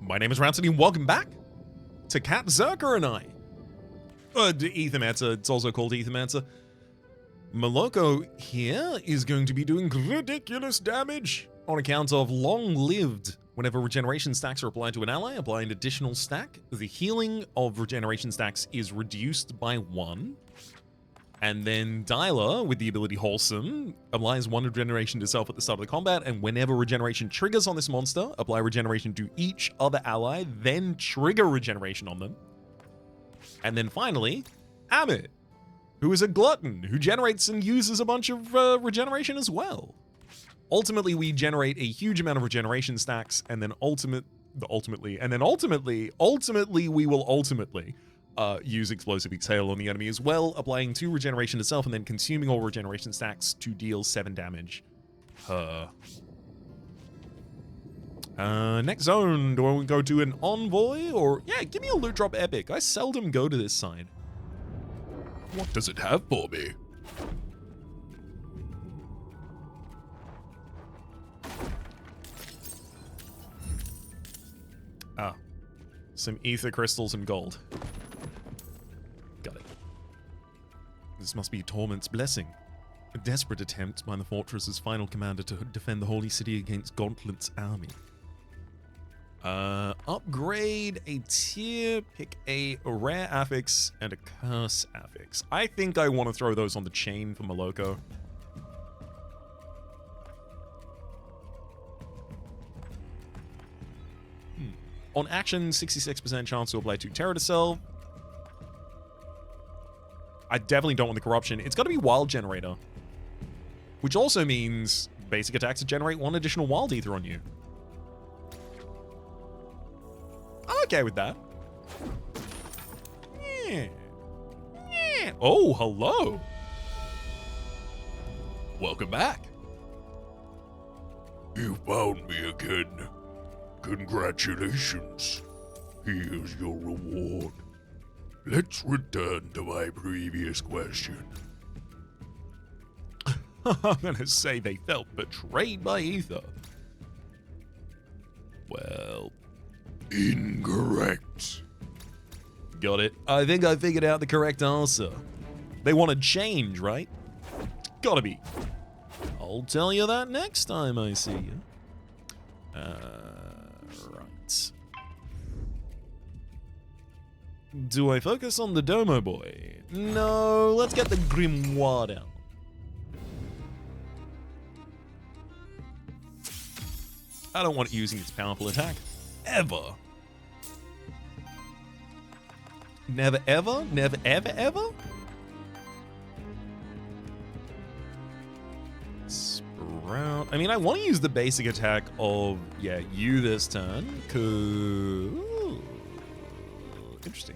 My name is Rhapsody, and welcome back to Cat Zerker and I. Aethermancer, it's also called Aethermancer. Moloko here is going to be doing ridiculous damage on account of long-lived. Whenever regeneration stacks are applied to an ally, apply an additional stack. The healing of regeneration stacks is reduced by 1. And then Dialer, with the ability Wholesome, applies 1 regeneration to self at the start of the combat, and whenever regeneration triggers on this monster, apply regeneration to each other ally, then trigger regeneration on them. And then finally, Amit, who is a glutton, who generates and uses a bunch of regeneration as well. Ultimately, we generate a huge amount of regeneration stacks, and then ultimately, we will ultimately use Explosive Exhale on the enemy as well, applying 2 regeneration to self and then consuming all regeneration stacks to deal 7 damage. Next zone, do I go to an Envoy or... Yeah, give me a loot drop epic. I seldom go to this side. What does it have for me? Ah, some ether crystals and gold. Got it. This must be Torment's blessing. A desperate attempt by the fortress's final commander to defend the holy city against Gauntlet's army. Upgrade a tier, pick a rare affix and a curse affix. I think I want to throw those on the chain for Moloko. On action, 66% chance to apply 2 terror to self. I definitely don't want the corruption. It's got to be wild generator, which also means basic attacks to generate 1 additional wild ether on you. I'm okay with that. Yeah. Yeah. Oh, hello. Welcome back. You found me again. Congratulations. Here's your reward. Let's return to my previous question. I'm gonna say they felt betrayed by Ether. Well, incorrect. Got it. I think I figured out the correct answer. They want to change, right? Gotta be. I'll tell you that next time I see you. Right. Do I focus on the Domo Boy? No, let's get the Grimoire down. I don't want it using its powerful attack. Ever. Never ever? Never ever ever? Sprout. I mean, I want to use the basic attack of, yeah, you this turn. Cool. Interesting.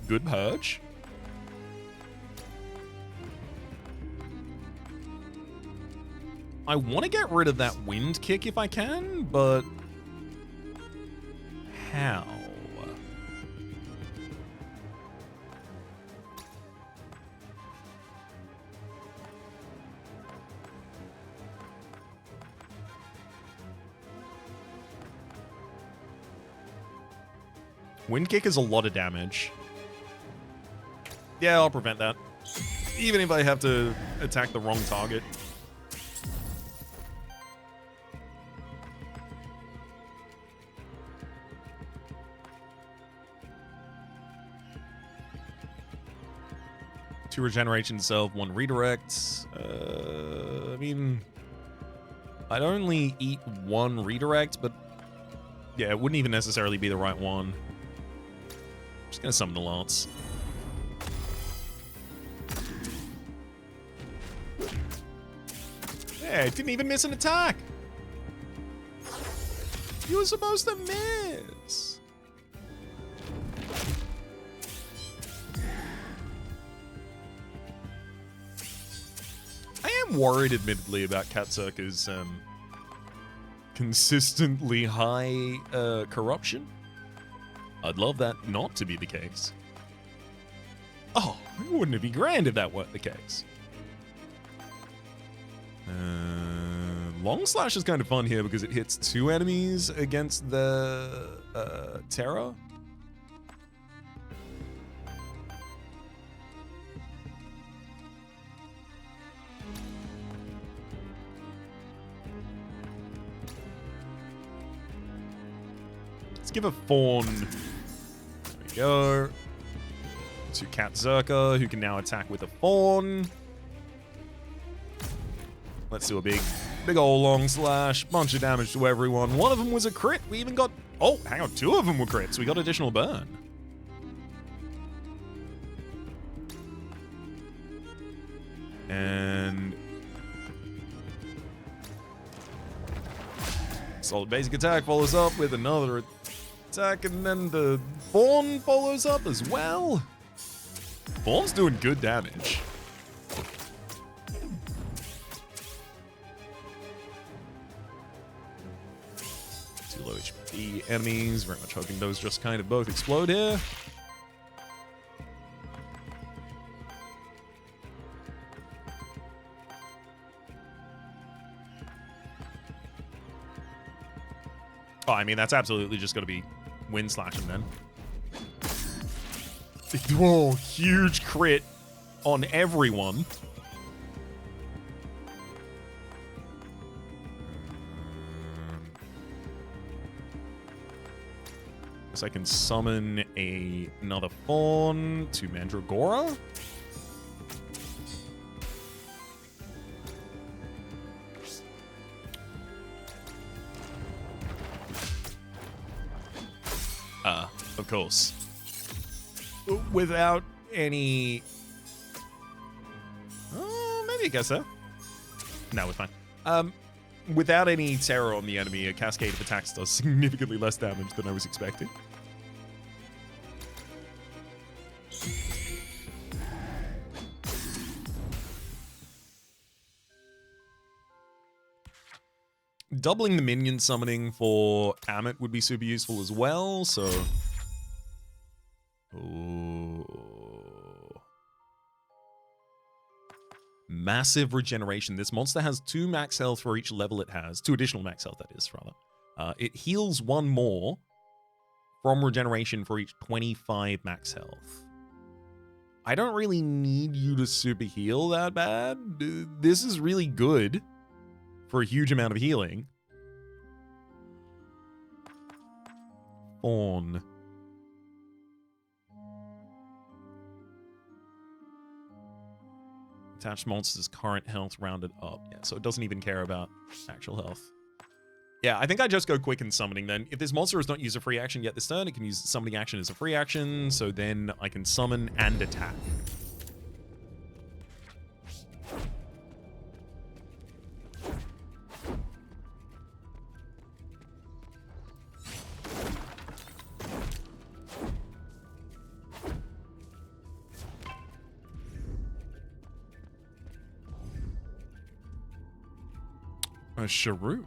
Good purge. I want to get rid of that wind kick if I can, but how? Wind kick is a lot of damage. Yeah, I'll prevent that. Even if I have to attack the wrong target. Two regeneration self, 1 redirect. I mean, I'd only eat 1 redirect, but yeah, it wouldn't even necessarily be the right one. I'm just gonna summon the Lance. Yeah, it didn't even miss an attack. You were supposed to miss. I am worried, admittedly, about Cat Zerker's consistently high corruption. I'd love that not to be the case. Oh, wouldn't it be grand if that weren't the case? Long Slash is kind of fun here because it hits 2 enemies against the Terra. Let's give a Fawn. There we go. To Cat Zerker, who can now attack with a Fawn. Let's do a big old Long Slash. Bunch of damage to everyone. One of them was a crit. We even got... Oh, hang on. 2 of them were crits. We got additional burn. And... solid basic attack follows up with another attack, and then the Fawn follows up as well. Fawn's doing good damage. Too low HP enemies. Very much hoping those just kind of both explode here. Oh, I mean, that's absolutely just going to be wind slashing then. Whoa, huge crit on everyone. So I can summon another Fawn to Mandragora. Of course. Without any... maybe I guess so. No, we're fine. Without any terror on the enemy, a cascade of attacks does significantly less damage than I was expecting. Doubling the minion summoning for Amit would be super useful as well, so... Ooh. Massive regeneration. This monster has 2 max health for each level it has. 2 additional max health, that is, rather. It heals 1 more from regeneration for each 25 max health. I don't really need you to super heal that bad. This is really good for a huge amount of healing. Fawn. Attached monster's current health rounded up. Yeah, so it doesn't even care about actual health. Yeah, I think I just go quick in summoning then. If this monster has not used a free action yet this turn, it can use the summoning action as a free action, so then I can summon and attack. A Shiriu.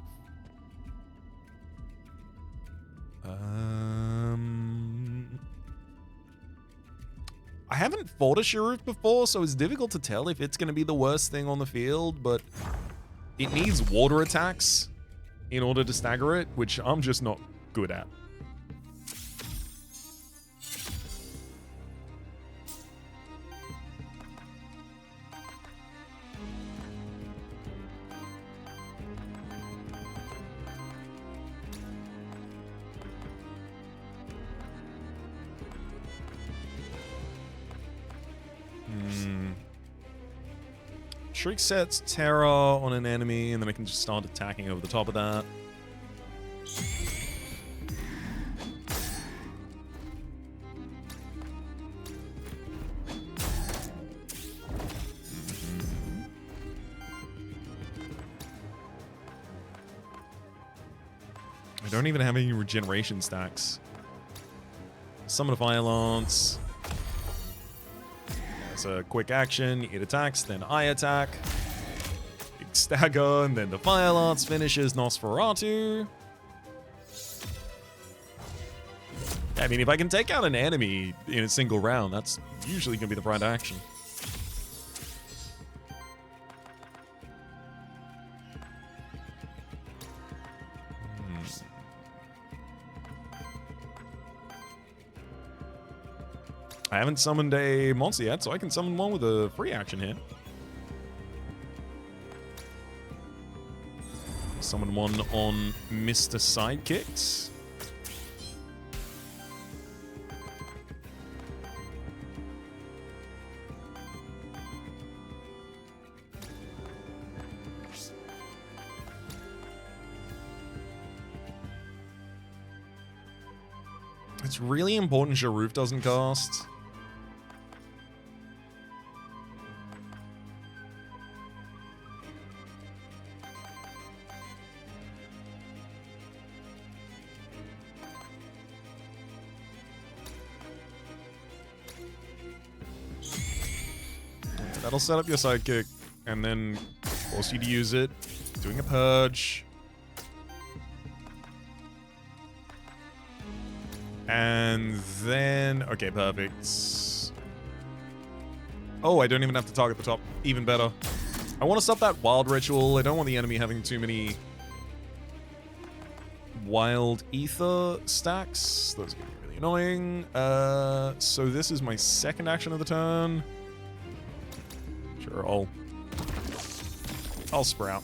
I haven't fought a Shiriu before, so it's difficult to tell if it's going to be the worst thing on the field, but it needs water attacks in order to stagger it, which I'm just not good at. Shriek sets terror on an enemy, and then I can just start attacking over the top of that. I don't even have any regeneration stacks. Summon a Fire Lance. It's a quick action, it attacks, then I attack. Big stagger, and then the Fire Lance finishes Nosferatu. I mean, if I can take out an enemy in a single round, that's usually going to be the right action. I haven't summoned a monster yet, so I can summon one with a free action here. Summon one on Mr. Sidekicks. It's really important Shiriu doesn't cast. That'll set up your sidekick and then force you to use it. Doing a purge. And then, okay, perfect. Oh, I don't even have to target the top. Even better. I want to stop that wild ritual. I don't want the enemy having too many wild ether stacks. Those are going to be really annoying. So this is my second action of the turn. Sure, I'll sprout.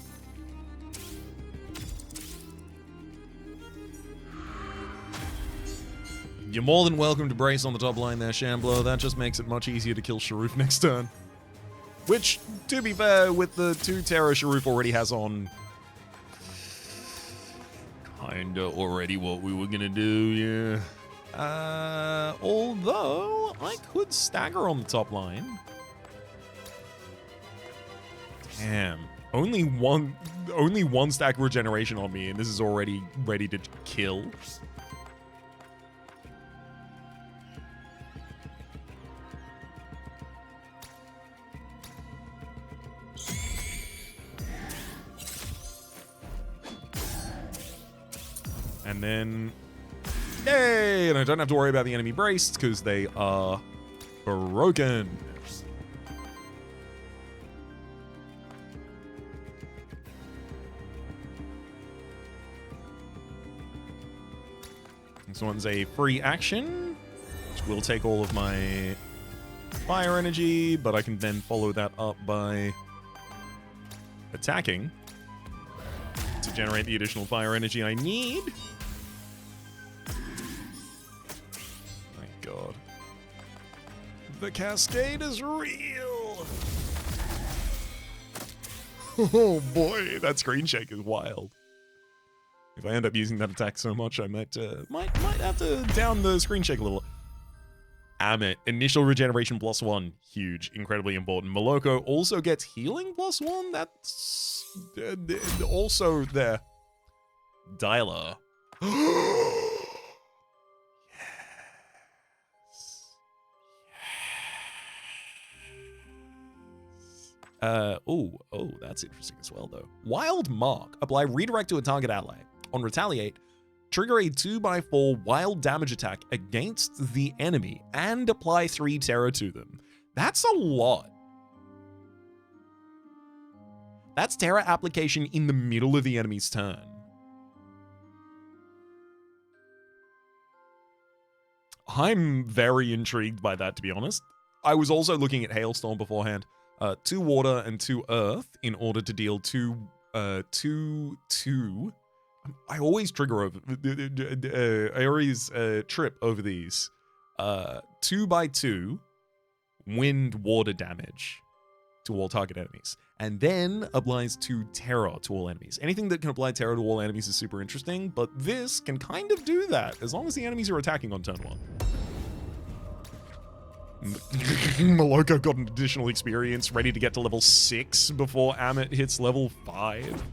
You're more than welcome to brace on the top line there, Shambler. That just makes it much easier to kill Shiriu next turn. Which, to be fair, with the 2 Terror Shiriu already has on... kinda already what we were gonna do, yeah. Although, I could stagger on the top line. Damn. Only one stack regeneration on me, and this is already ready to kill. And then, yay! And I don't have to worry about the enemy braced because they are broken. This one's a free action, which will take all of my fire energy, but I can then follow that up by attacking to generate the additional fire energy I need. My God. The cascade is real! Oh boy, that screen shake is wild. If I end up using that attack so much, I might have to down the screen shake a little. Amit, initial regeneration +1, huge, incredibly important. Moloko also gets healing +1. That's also there. Dialer. Oh, that's interesting as well, though. Wild Mark. Apply redirect to a target ally. On retaliate, trigger a 2x4 wild damage attack against the enemy and apply 3 terror to them. That's a lot. That's terror application in the middle of the enemy's turn. I'm very intrigued by that, to be honest. I was also looking at Hailstorm beforehand. 2 water and 2 earth in order to deal 2. I always trigger over. I always trip over these. 2x2 wind water damage to all target enemies. And then applies 2 terror to all enemies. Anything that can apply terror to all enemies is super interesting, but this can kind of do that as long as the enemies are attacking on turn 1. Moloko got an additional experience, ready to get to level 6 before Amit hits level 5.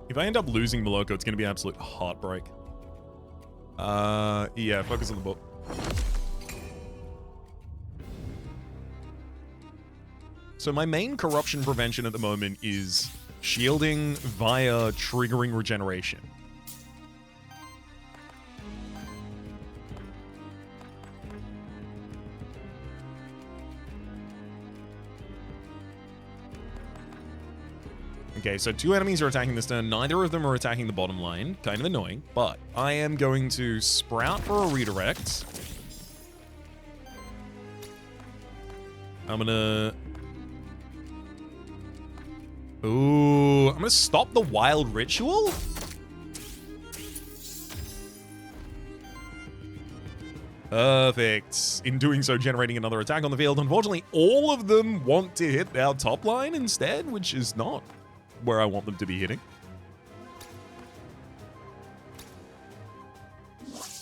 If I end up losing Moloko, it's going to be absolute heartbreak. Yeah, focus on the book. So my main corruption prevention at the moment is shielding via triggering regeneration. Okay, so 2 enemies are attacking this turn. Neither of them are attacking the bottom lane. Kind of annoying, but I am going to Sprout for a redirect. I'm gonna... Ooh, I'm gonna stop the Wild Ritual? Perfect. In doing so, generating another attack on the field. Unfortunately, all of them want to hit our top line instead, which is not where I want them to be hitting.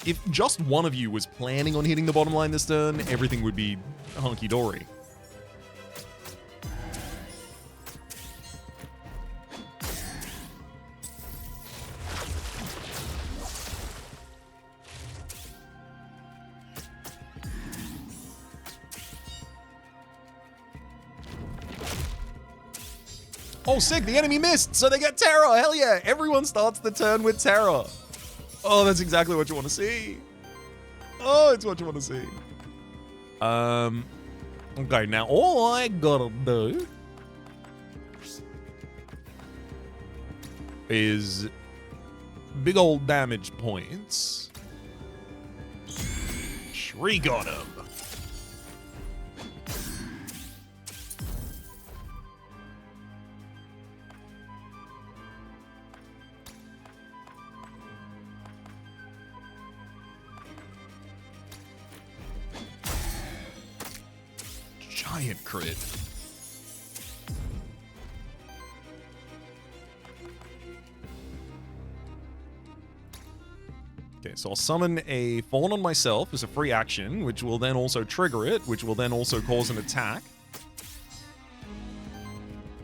If just one of you was planning on hitting the bottom line this turn, everything would be hunky-dory. Oh, sick, the enemy missed, so they get Terror. Hell yeah, everyone starts the turn with Terror. Oh, that's exactly what you want to see. Oh, it's what you want to see. Okay, now all I gotta do is big old damage points. Shriek on him. Giant crit. Okay, so I'll summon a Fawn on myself as a free action, which will then also trigger it, which will then also cause an attack.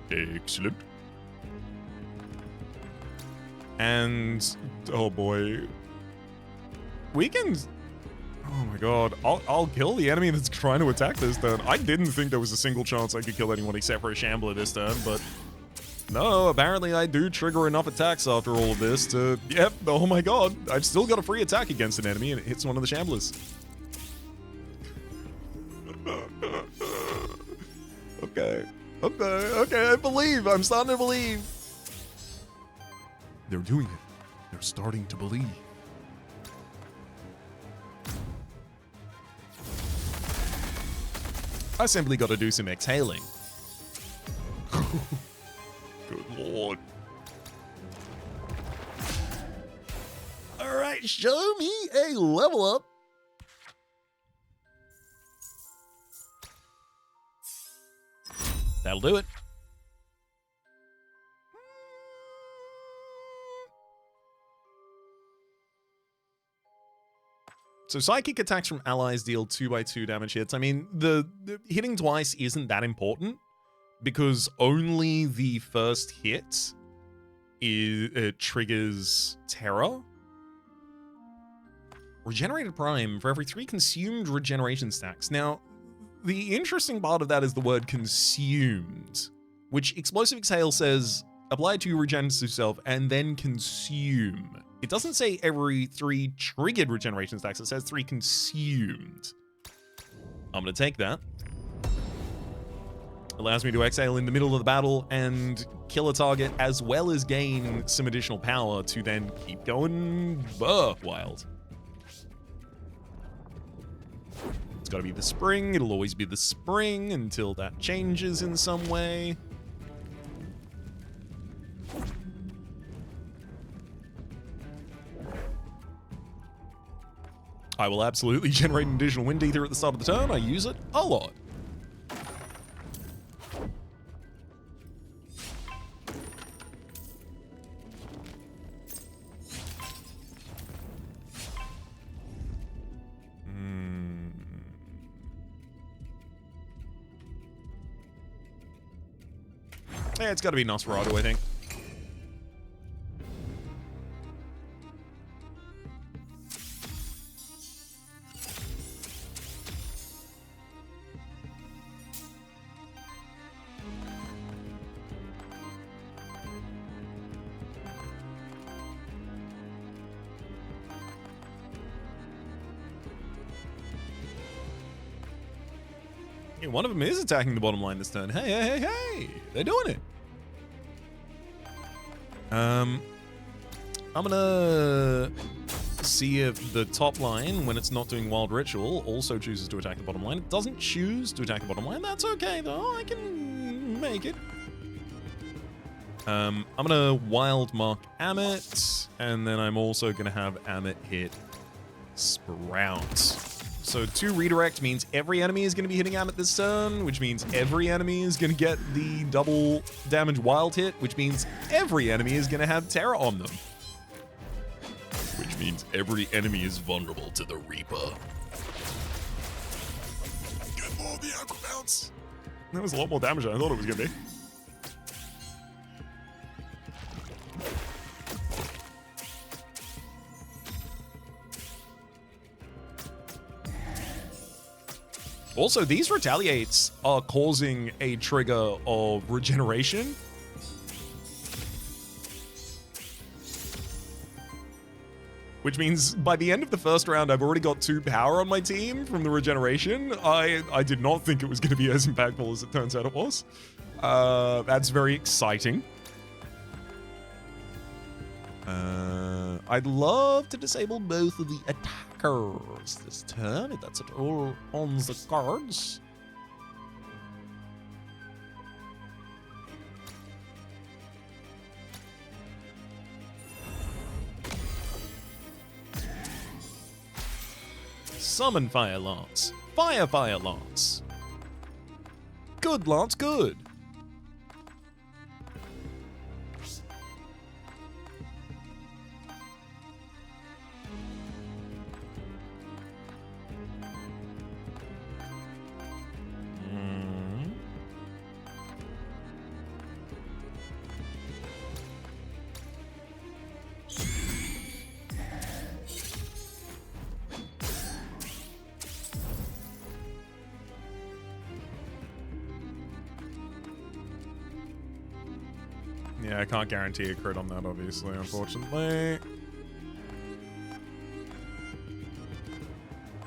Excellent. And, oh boy. We can... Oh my god, I'll kill the enemy that's trying to attack this turn. I didn't think there was a single chance I could kill anyone except for a Shambler this turn, but no, apparently I do trigger enough attacks after all of this to, yep, oh my god, I've still got a free attack against an enemy and it hits one of the Shamblers. Okay, I believe, I'm starting to believe. They're doing it. They're starting to believe. I simply got to do some exhaling. Good lord. Alright, show me a level up. That'll do it. So psychic attacks from allies deal 2x2 damage hits. I mean, the hitting twice isn't that important because only the first hit triggers Terror. Regenerated Prime for every 3 consumed regeneration stacks. Now, the interesting part of that is the word consumed, which Explosive Exhale says apply to regens to self and then consume. It doesn't say every 3 triggered regeneration stacks, it says 3 consumed. I'm gonna take that. Allows me to exhale in the middle of the battle and kill a target as well as gain some additional power to then keep going wild. It's gotta be the spring, it'll always be the spring until that changes in some way. I will absolutely generate an additional Wind Ether at the start of the turn. I use it a lot. Yeah, it's got to be Nosferatu, I think. One of them is attacking the bottom line this turn. Hey, they're doing it. I'm gonna see if the top line, when it's not doing Wild Ritual, also chooses to attack the bottom line. It doesn't choose to attack the bottom line. That's okay, though. I can make it. I'm gonna Wild Mark Amit, and then I'm also gonna have Amit hit Sprout. So 2 redirect means every enemy is gonna be hitting Amit this turn, which means every enemy is gonna get the double damage wild hit, which means every enemy is gonna have Terror on them. Which means every enemy is vulnerable to the Reaper. Get more of the Aqua Bounce. That was a lot more damage than I thought it was gonna be. Also, these retaliates are causing a trigger of regeneration. Which means by the end of the first round, I've already got 2 power on my team from the regeneration. I did not think it was going to be as impactful as it turns out it was. That's very exciting. I'd love to disable both of the attackers this turn, if that's at all on the cards. Summon Fire Lance. Fire Lance. Good, Lance, good. Yeah, I can't guarantee a crit on that, obviously, unfortunately.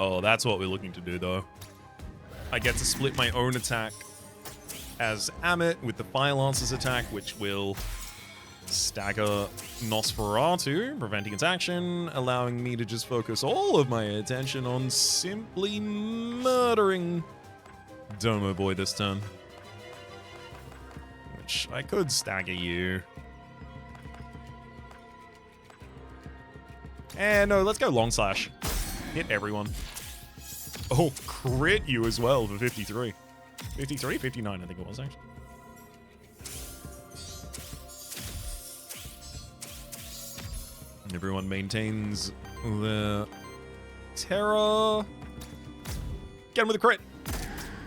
Oh, that's what we're looking to do, though. I get to split my own attack as Amit with the Fire Lancer's attack, which will stagger Nosferatu, preventing its action, allowing me to just focus all of my attention on simply murdering Domo Boy this turn. I could stagger you. And no, let's go Long Slash. Hit everyone. Oh, crit you as well for 53. 53? 59, I think it was, actually. Everyone maintains the terror. Get him with a crit.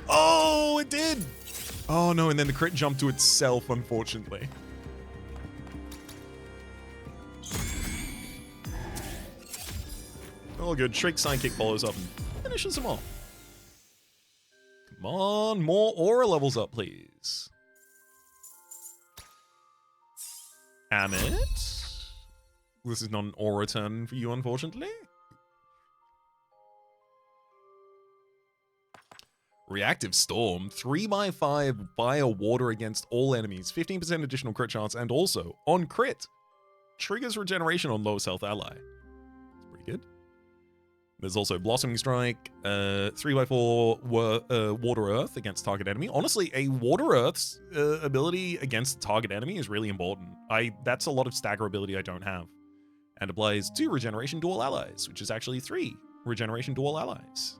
Oh, it did. Oh no, and then the crit jumped to itself, unfortunately. All good. Shriek Sidekick follows up and finishes them off. Come on, more aura levels up, please. Amit. This is not an aura turn for you, unfortunately. Reactive Storm, 3x5 fire water against all enemies, 15% additional crit chance, and also, on crit, triggers regeneration on lowest health ally. That's pretty good. There's also Blossoming Strike, 3x4 Water Earth against target enemy. Honestly, a Water Earth's ability against target enemy is really important. That's a lot of stagger ability I don't have. And applies 2 regeneration to all allies, which is actually 3 regeneration to all allies.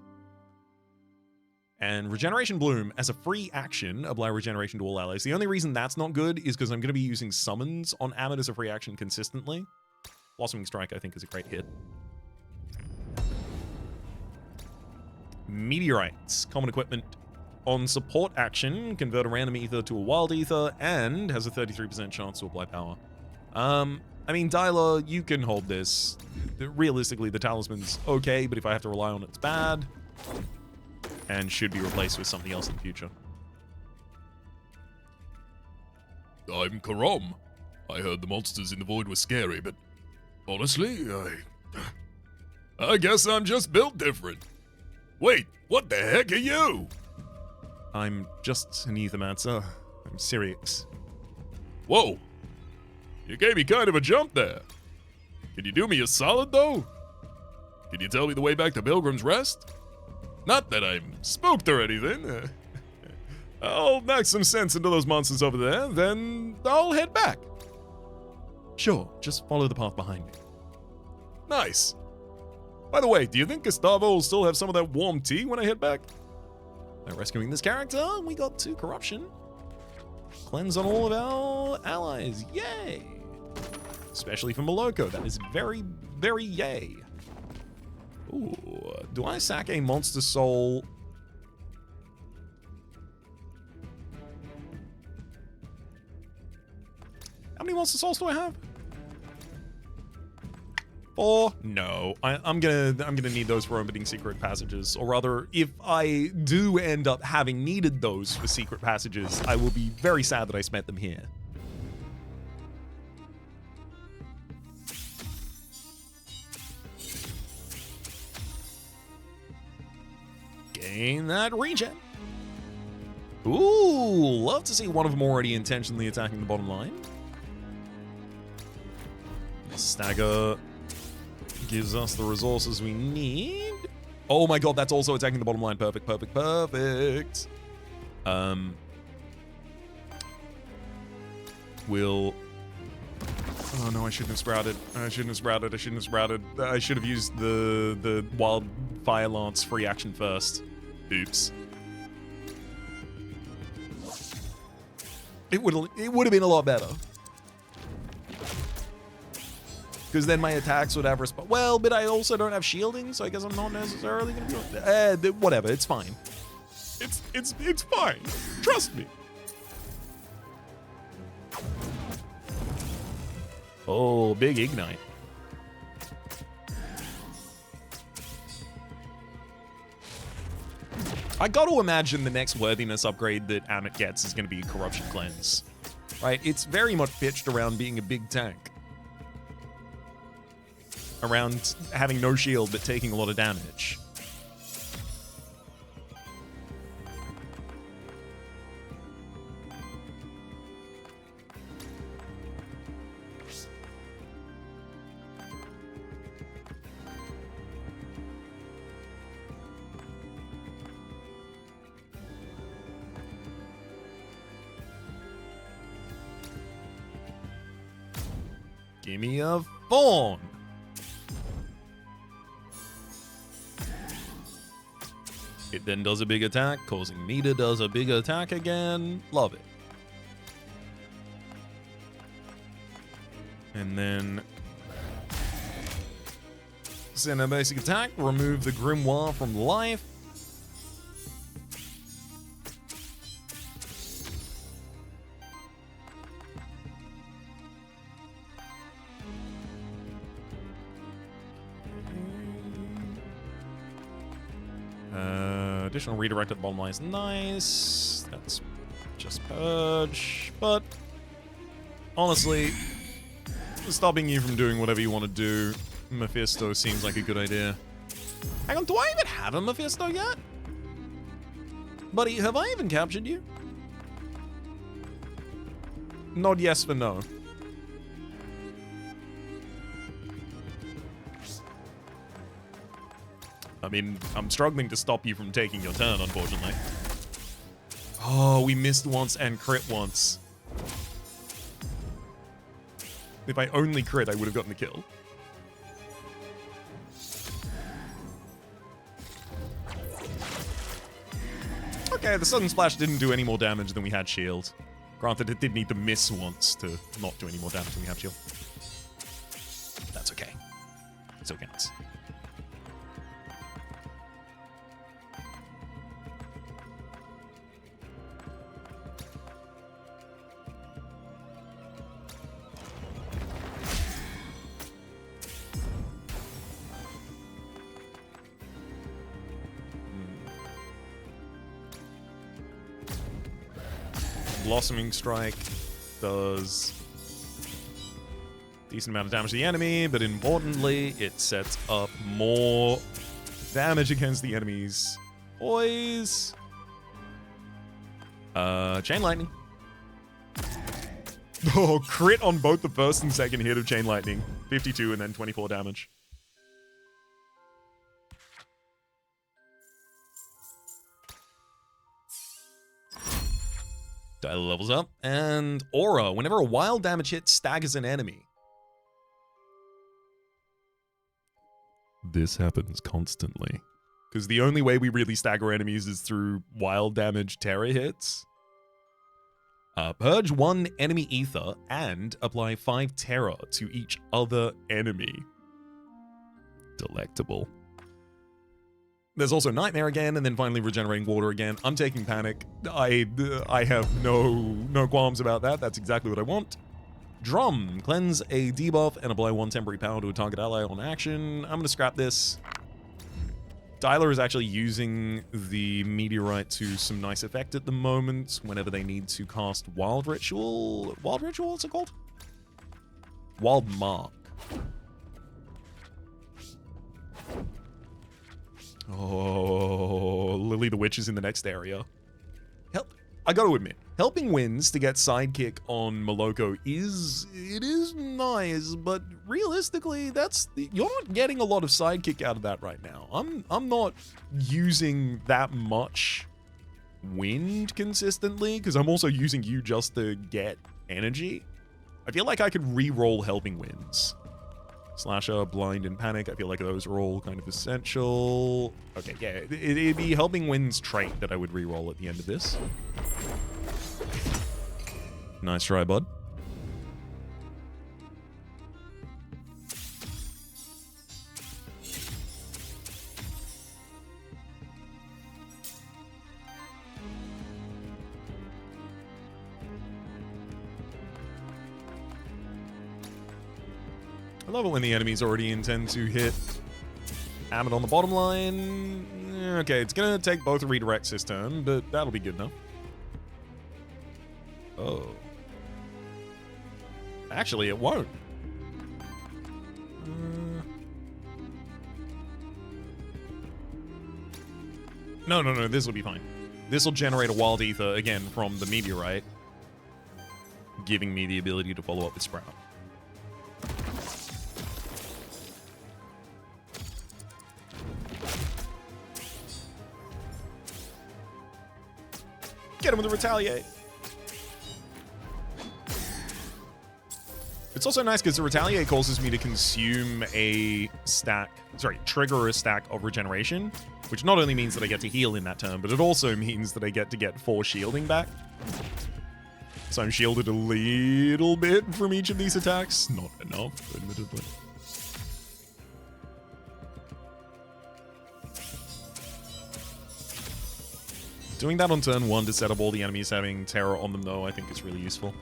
And Regeneration Bloom, as a free action, apply regeneration to all allies. The only reason that's not good is because I'm going to be using summons on Amit as a free action consistently. Blossoming Strike, I think, is a great hit. Meteorites, common equipment. On support action, convert a random ether to a wild ether, and has a 33% chance to apply power. I mean, Dyla, you can hold this. Realistically, the talisman's okay, but if I have to rely on it, it's bad. And should be replaced with something else in the future. I'm Karom. I heard the monsters in the void were scary, but honestly, I guess I'm just built different. Wait, what the heck are you? I'm just an Aethermancer. I'm Shiriu. Whoa. You gave me kind of a jump there. Can you do me a solid, though? Can you tell me the way back to Pilgrim's Rest? Not that I'm spooked or anything. I'll knock some sense into those monsters over there, then I'll head back. Sure, just follow the path behind me. Nice. By the way, do you think Gustavo will still have some of that warm tea when I head back? By rescuing this character, we got 2 corruption. Cleanse on all of our allies. Yay! Especially for Moloko. That is very, very yay. Ooh, do I sack a monster soul? How many monster souls do I have? 4? No, I'm gonna need those for opening secret passages. Or rather, if I do end up having needed those for secret passages, I will be very sad that I spent them here. Gain that regen. Ooh, love to see one of them already intentionally attacking the bottom line. Stagger gives us the resources we need. Oh my god, that's also attacking the bottom line. Perfect, perfect, perfect. Will... Oh no, I shouldn't have sprouted. I shouldn't have sprouted. I shouldn't have sprouted. I should have used the wildfire lance free action first. Oops. It would have been a lot better. Because then my attacks would have resp- Well, but I also don't have shielding, so I guess I'm not necessarily gonna be whatever, it's fine. It's fine. Trust me. Oh, big ignite. I got to imagine the next worthiness upgrade that Amit gets is going to be Corruption Cleanse. Right? It's very much pitched around being a big tank. Around having no shield but taking a lot of damage. Give me a fawn. It then does a big attack, causing me to does a big attack again. Love it. And then send a basic attack, remove the Grimoire from life. Additional redirect at the bottom line is nice. That's just purge. But honestly, stopping you from doing whatever you want to do, Mephisto seems like a good idea. Hang on, do I even have a Mephisto yet? Buddy, have I even captured you? Nod yes for no. I mean, I'm struggling to stop you from taking your turn, unfortunately. Oh, we missed once and crit once. If I only crit, I would have gotten the kill. Okay, the sudden splash didn't do any more damage than we had shield. Granted, it did need to miss once to not do any more damage than we have shield. That's okay. It still counts. Blossoming Strike does decent amount of damage to the enemy, but importantly, it sets up more damage against the enemy's poise. Chain Lightning. Oh, crit on both the first and second hit of Chain Lightning. 52 and then 24 damage. Dialer levels up. And Aura. Whenever a wild damage hit staggers an enemy. This happens constantly. Because the only way we really stagger enemies is through wild damage terror hits. Purge 1 enemy ether and apply 5 terror to each other enemy. Delectable. There's also Nightmare again, and then finally regenerating water again. I'm taking Panic. I have no qualms about that. That's exactly what I want. Drum. Cleanse a debuff and apply 1 temporary power to a target ally on action. I'm going to scrap this. Dialer is actually using the Meteorite to some nice effect at the moment whenever they need to cast Wild Ritual. Wild Ritual, what's it called? Wild Mark. Oh, Lily the Witch is in the next area. I gotta admit, helping Winds to get sidekick on Moloko is nice, but realistically, you're not getting a lot of sidekick out of that right now. I'm not using that much wind consistently because I'm also using you just to get energy. I feel like I could re-roll helping Winds. Slasher, Blind, and Panic. I feel like those are all kind of essential. Okay, yeah, it'd be helping Winds trait that I would re-roll at the end of this. Nice try, bud. I love it when the enemies already intend to hit Ammon on the bottom line. Okay, it's gonna take both a redirect this turn, but that'll be good enough. Oh. Actually, it won't. No, this will be fine. This will generate a Wild Ether, again, from the Meteorite, giving me the ability to follow up with Sprout. Get him with a Retaliate. It's also nice because the Retaliate causes me to consume a stack, trigger a stack of regeneration, which not only means that I get to heal in that turn, but it also means that I get to get 4 shielding back. So I'm shielded a little bit from each of these attacks. Not enough, admittedly. Doing that on turn 1 to set up all the enemies having terror on them, though, I think is really useful.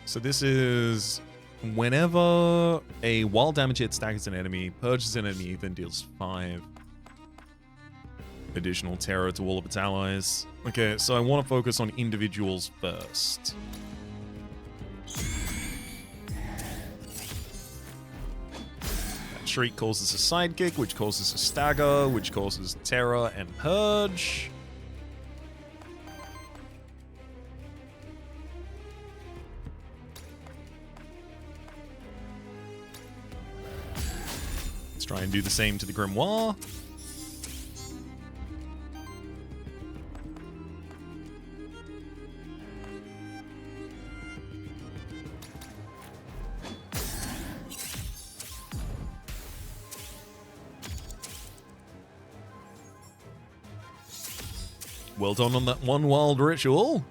So this is whenever a wild damage hit staggers an enemy, purges an enemy, then deals 5 additional terror to all of its allies. Okay, so I want to focus on individuals first. That Shriek causes a sidekick, which causes a stagger, which causes terror and purge. Try and do the same to the Grimoire. Well done on that one wild ritual.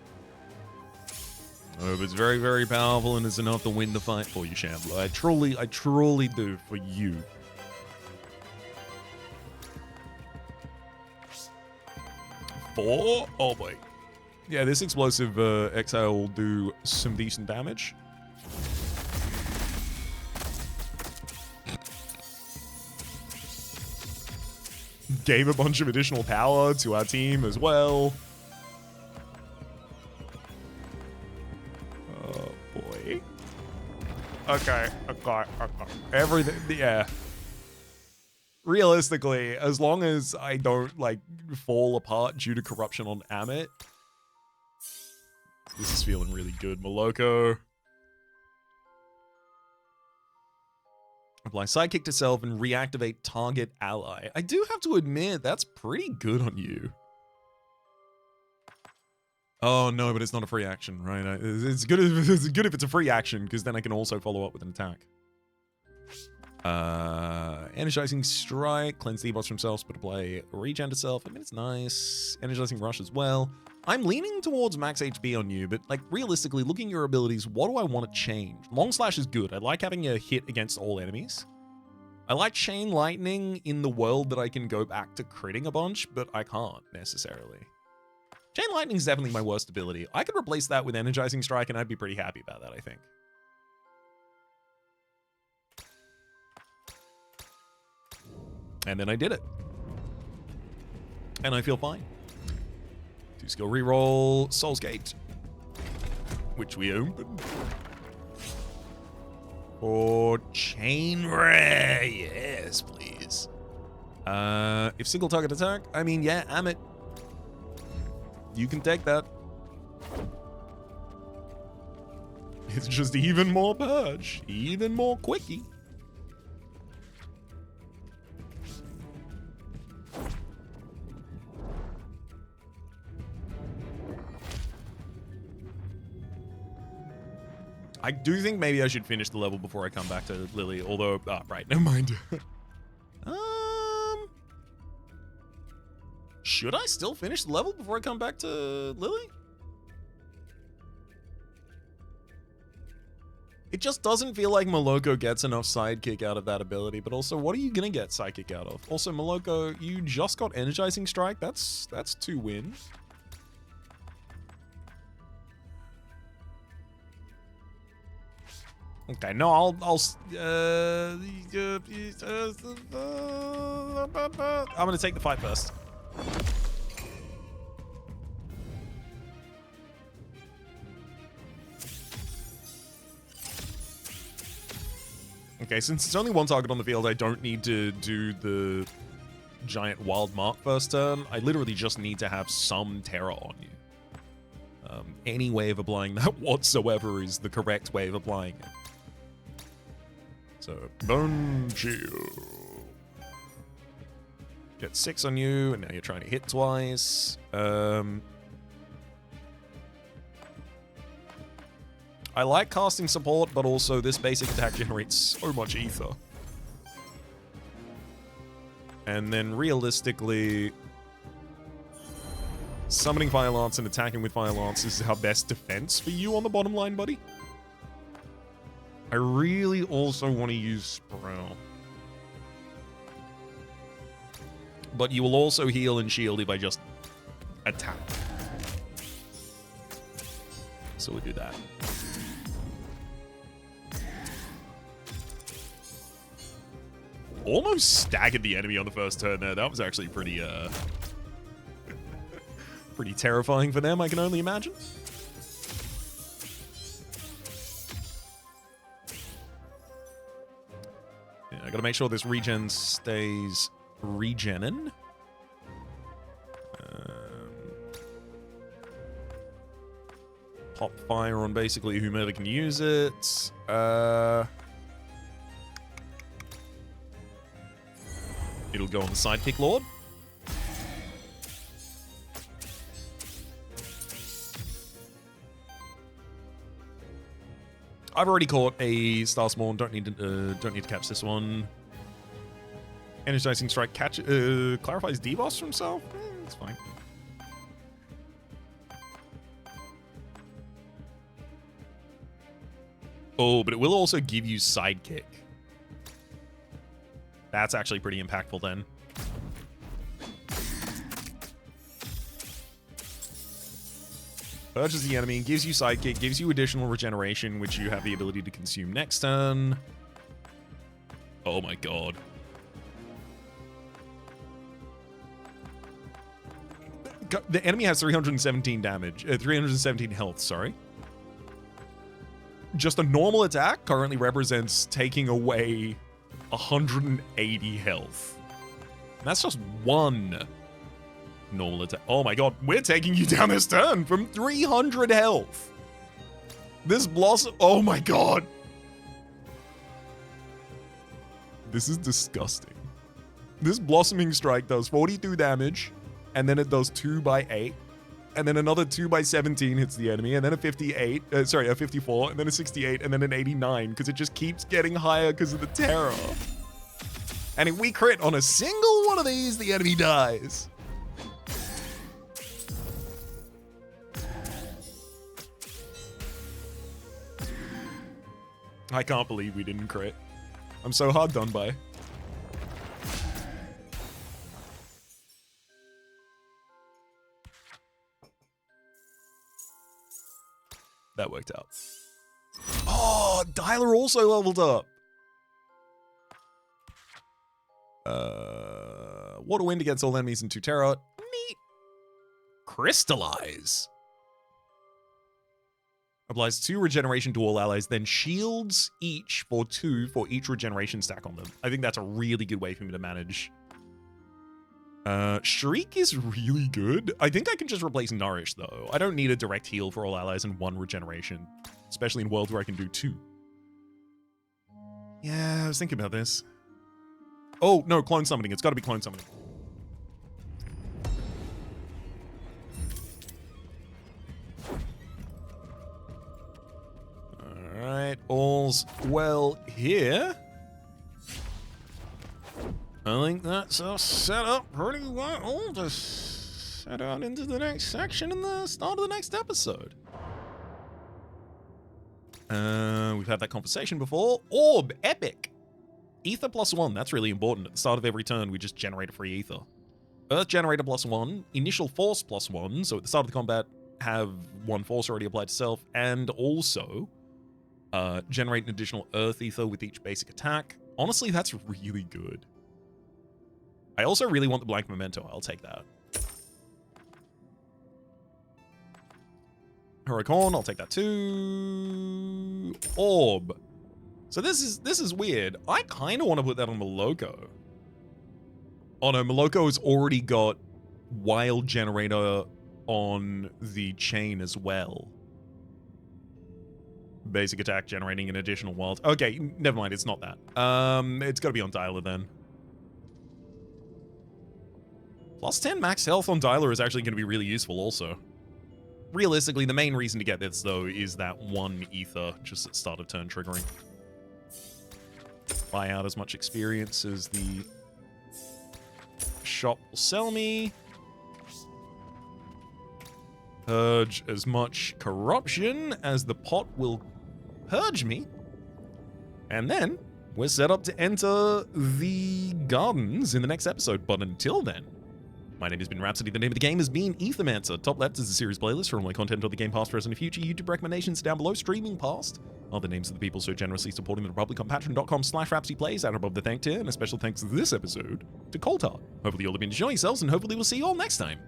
Oh, but it's very, very powerful and it's enough to win the fight for you, Shambler. I truly do for you. 4? Oh boy. Yeah, this explosive exhale will do some decent damage. Gave a bunch of additional power to our team as well. Oh boy. Okay. Everything, yeah. Realistically, as long as I don't, like, fall apart due to corruption on Amit, this is feeling really good. Moloko. Apply Sidekick to self and reactivate target ally. I do have to admit, that's pretty good on you. Oh, no, but it's not a free action, right? It's good if it's a free action, because then I can also follow up with an attack. Energizing Strike, cleanse the boss from self, but apply regen to self. I mean, it's nice. Energizing Rush as well. I'm leaning towards max HP on you, but like realistically, looking at your abilities, what do I want to change? Long Slash is good. I like having a hit against all enemies. I like Chain Lightning in the world that I can go back to critting a bunch, but I can't necessarily. Chain Lightning is definitely my worst ability. I could replace that with Energizing Strike, and I'd be pretty happy about that, I think. And then I did it. And I feel fine. 2-skill reroll, Soul's Gate, which we opened. For Chain Ray, yes, please. If single target attack, I mean, yeah, Amit. You can take that. It's just even more purge, even more quickie. I do think maybe I should finish the level before I come back to Lily, although, right, never mind. Should I still finish the level before I come back to Lily? It just doesn't feel like Moloko gets enough sidekick out of that ability, but also, what are you gonna get sidekick out of? Also, Moloko, you just got Energizing Strike. That's 2 wins. Okay, no, I'm gonna take the fight first. Okay, since it's only one target on the field, I don't need to do the giant wild mark first turn. I literally just need to have some terror on you. Any way of applying that whatsoever is the correct way of applying it. So, Bone Chill. Get 6 on you, and now you're trying to hit twice. I like casting support, but also this basic attack generates so much ether. And then realistically, summoning Fire Lance and attacking with Fire Lance is our best defense for you on the bottom line, buddy. I really also want to use Sprout. But you will also heal and shield if I just attack. So we'll do that. Almost staggered the enemy on the first turn there. That was actually pretty, pretty terrifying for them, I can only imagine. Yeah, I gotta make sure this regen stays regenin. Pop fire on basically whomever can use it. It'll go on the Sidekick Lord. I've already caught a Star Spawn. Don't need to catch this one. Energizing Strike clarifies debuffs from self. It's fine. Oh, but it will also give you Sidekick. That's actually pretty impactful then. Purges the enemy, gives you sidekick, gives you additional regeneration, which you have the ability to consume next turn. Oh my god. The enemy has 317 damage, 317 health, sorry. Just a normal attack currently represents taking away 180 health. And that's just one normal attack. Oh my god, we're taking you down this turn from 300 health. This blossom, oh my god. This is disgusting. This blossoming strike does 42 damage, and then it does 2 by 8, and then another 2 by 17 hits the enemy, and then a 54, and then a 68, and then an 89, because it just keeps getting higher because of the terror. And if we crit on a single one of these, the enemy dies. I can't believe we didn't crit. I'm so hard done by. That worked out. Oh, Dialer also leveled up. Water Wind against all enemies in 2 terror. Neat. Crystallize. Applies 2 regeneration to all allies, then shields each for 2 for each regeneration stack on them. I think that's a really good way for me to manage. Shriek is really good. I think I can just replace Nourish, though. I don't need a direct heal for all allies and 1 regeneration, especially in worlds where I can do 2. Yeah, I was thinking about this. Oh, no, clone summoning. It's got to be clone summoning. Alright, all's well here. I think that's us set up pretty well to set out into the next section in the start of the next episode. We've had that conversation before. Orb, epic. Ether +1, that's really important. At the start of every turn, we just generate a free ether. Earth generator +1, initial force +1, so at the start of the combat, have 1 force already applied to self, and also generate an additional earth ether with each basic attack. Honestly, that's really good. I also really want the blank memento. I'll take that. Huracan, I'll take that too. Orb. So this is weird. I kind of want to put that on Moloko. Oh no, Moloko has already got Wild Generator on the chain as well. Basic attack generating an additional wild. Okay, never mind, it's not that. It's got to be on Dialer then. +10 max health on Dialer is actually going to be really useful also. Realistically, the main reason to get this, though, is that 1 ether just at start of turn triggering. Buy out as much experience as the shop will sell me. Purge as much corruption as the pot will purge me. And then we're set up to enter the gardens in the next episode. But until then, my name has been Rhapsody. The name of the game has been Aethermancer. Top left is a series playlist for all my content on the game past, present, and future. YouTube recommendations down below. Streaming past are the names of the people so generously supporting the Republic on patreon.com/RhapsodyPlays. And above the thank tier, and a special thanks this episode to Coltart. Hopefully you'll have been enjoying yourselves, and hopefully we'll see you all next time.